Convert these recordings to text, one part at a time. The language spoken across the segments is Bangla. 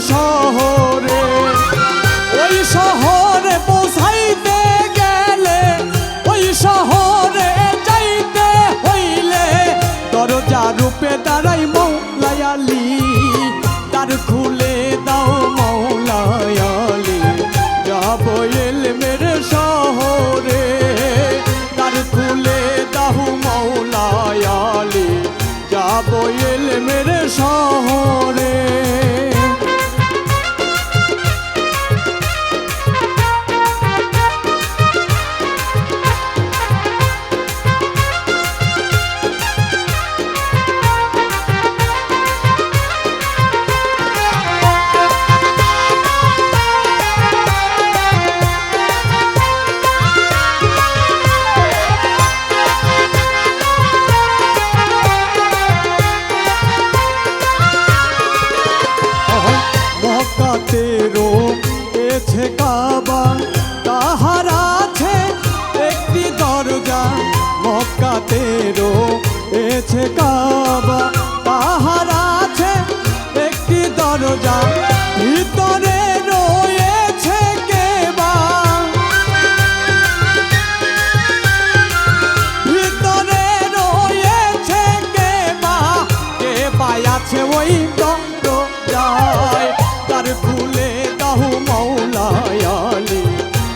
শহরে। ওই শহরে পৌঁছাইতে গেলে, ওই শহরে যাইতে হইলে দরজা রূপে দাঁড়াই মৌলাই আলী। দ্বার খুলে দাও মৌলাই আলী, যাব ইলমের শহরে। দ্বার খুলে দাও মৌলাই আলী, যাব ইলমের শহরে। মক্কাতেরও এছে কাবা, তাহার আছে একটি দরজা। মক্কাতেরও এছে কাবা, তাহার আছে একটি দরজা। ভিতরে রয়েছে কেবা, ভিতরে রয়েছে কেবা। কেবায় আছে ওই দরজায়। দ্বার খুলে দাও মৌলাই আলী,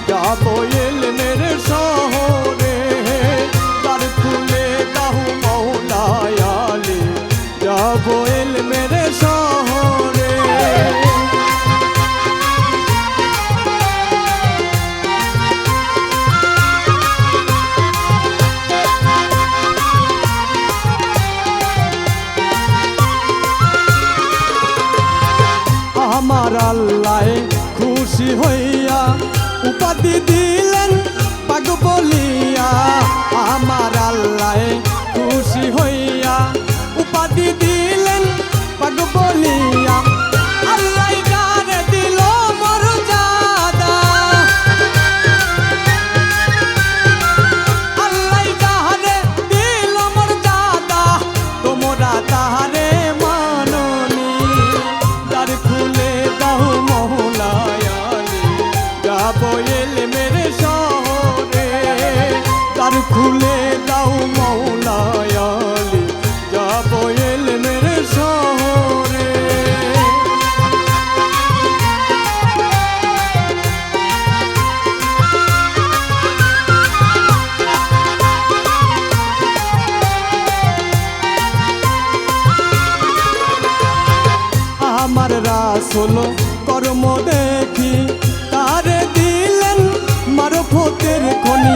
যাব ইলমের শহরে। দ্বার খুলে দাও মৌলাই আলী, যাব ইলমের শহরে। আমার আল্লাহ খুশি হইয়া উপাধি দিলেন পাগ বলিয়া। আমার আল্লাহ খুশি হইয়া উপাধি দিলেন পাগ বলিয়া। আল্লাহ গারে দিল মর্যাদা, আল্লাহ গারে দিল মর্যাদা। তোমরা তাহারে মাননি। দ্বার খুলে দাও মৌলাই আলী, যাব ইলমের শহরে। দ্বার খুলে দাও মৌলাই আলী, যাব ইলমের শহরে। আমার রাসূল কর্ম দেখি তারে দিলেন মারফতের খনি।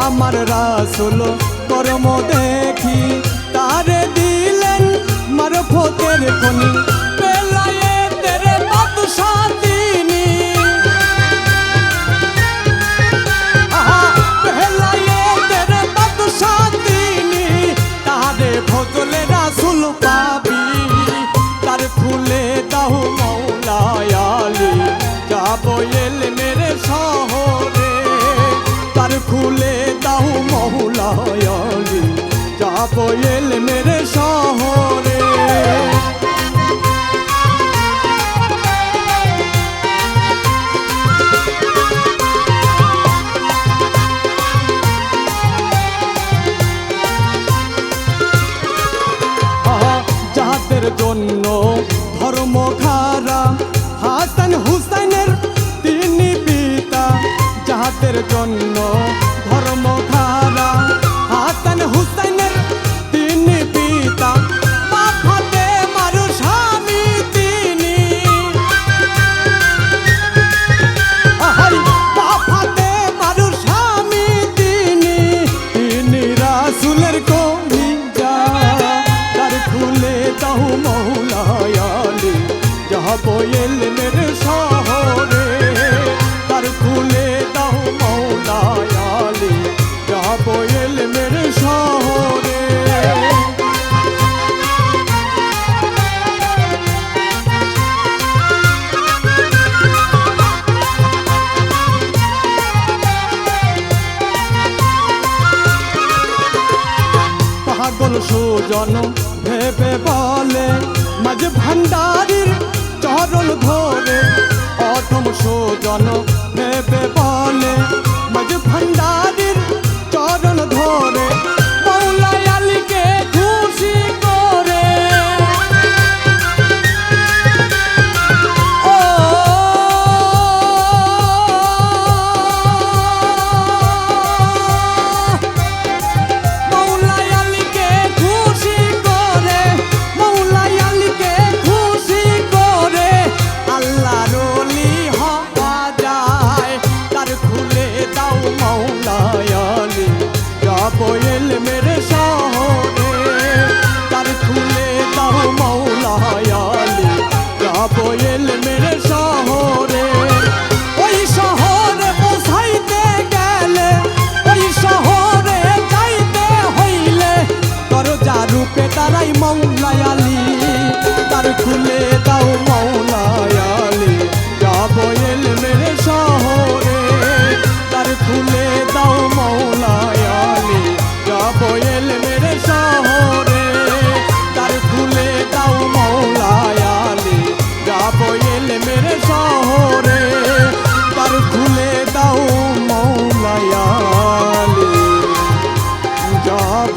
আমার রাসূল কর্ম দেখি তারে দিলেন মারফতের খনি। বেলায়েতের বাদশাহ তিনি, বেলায়েতের বাদশাহ তিনি। তারে ফজলে রাসূল পাবি। দ্বার খুলে দাও মৌলাই আলী, যাব ইলমের শহরে। দ্বার খুলে দাও মৌলাই আলী, যাব ইলমের শহরে। যাদের জন্য ধর্ম খারা হাসান হুসাইনের তিনি পিতা। যাদের জন্য ধর্ম খারা হাসান হুসাইনের তিনি পিতা। বাফাতে মারু স্বামী তিনি, বাফাতে মারু স্বামী তিনি। তিনি রাসূলের কলিজা। দ্বার খুলে দাও মৌলাই আলী, যাব ইলমের শহরে। দ্বার খুলে দাও মৌলাই আলী, যাব ইলমের শহরে। পাগল সুজন ভেবে বলে মাঝ ভান্ডারির চরণ ধরে অধম সুজন ভেবে বলে মাঝ ভান্ডারীর চরণ ধরে মৌলা আলীকে খুশি করে ও মৌলা আলীকে খুশি করে মৌলা আলীকে খুশি করে আল্লাহর ওলি হওয়া যায় তার খুলে দাও মৌলা আলী যাব ইলমের শহরে তার খুলে দাও মৌলা আলী যাব ইলমের শহরে ওই শহরে পৌঁছাইতে গেলে ওই শহরে যাইতে হইলে দরজা রূপে তারাই মৌলা আলী তার খুলে দাও মৌলা আলী যাব ইলমের শহরে তার খুলে দাও মৌলা আলী যাব ইলমের শহরে তার খুলে দাও মৌলা আলী যাব ইলমের শহরে তার খুলে দাও মৌলা আলী যাব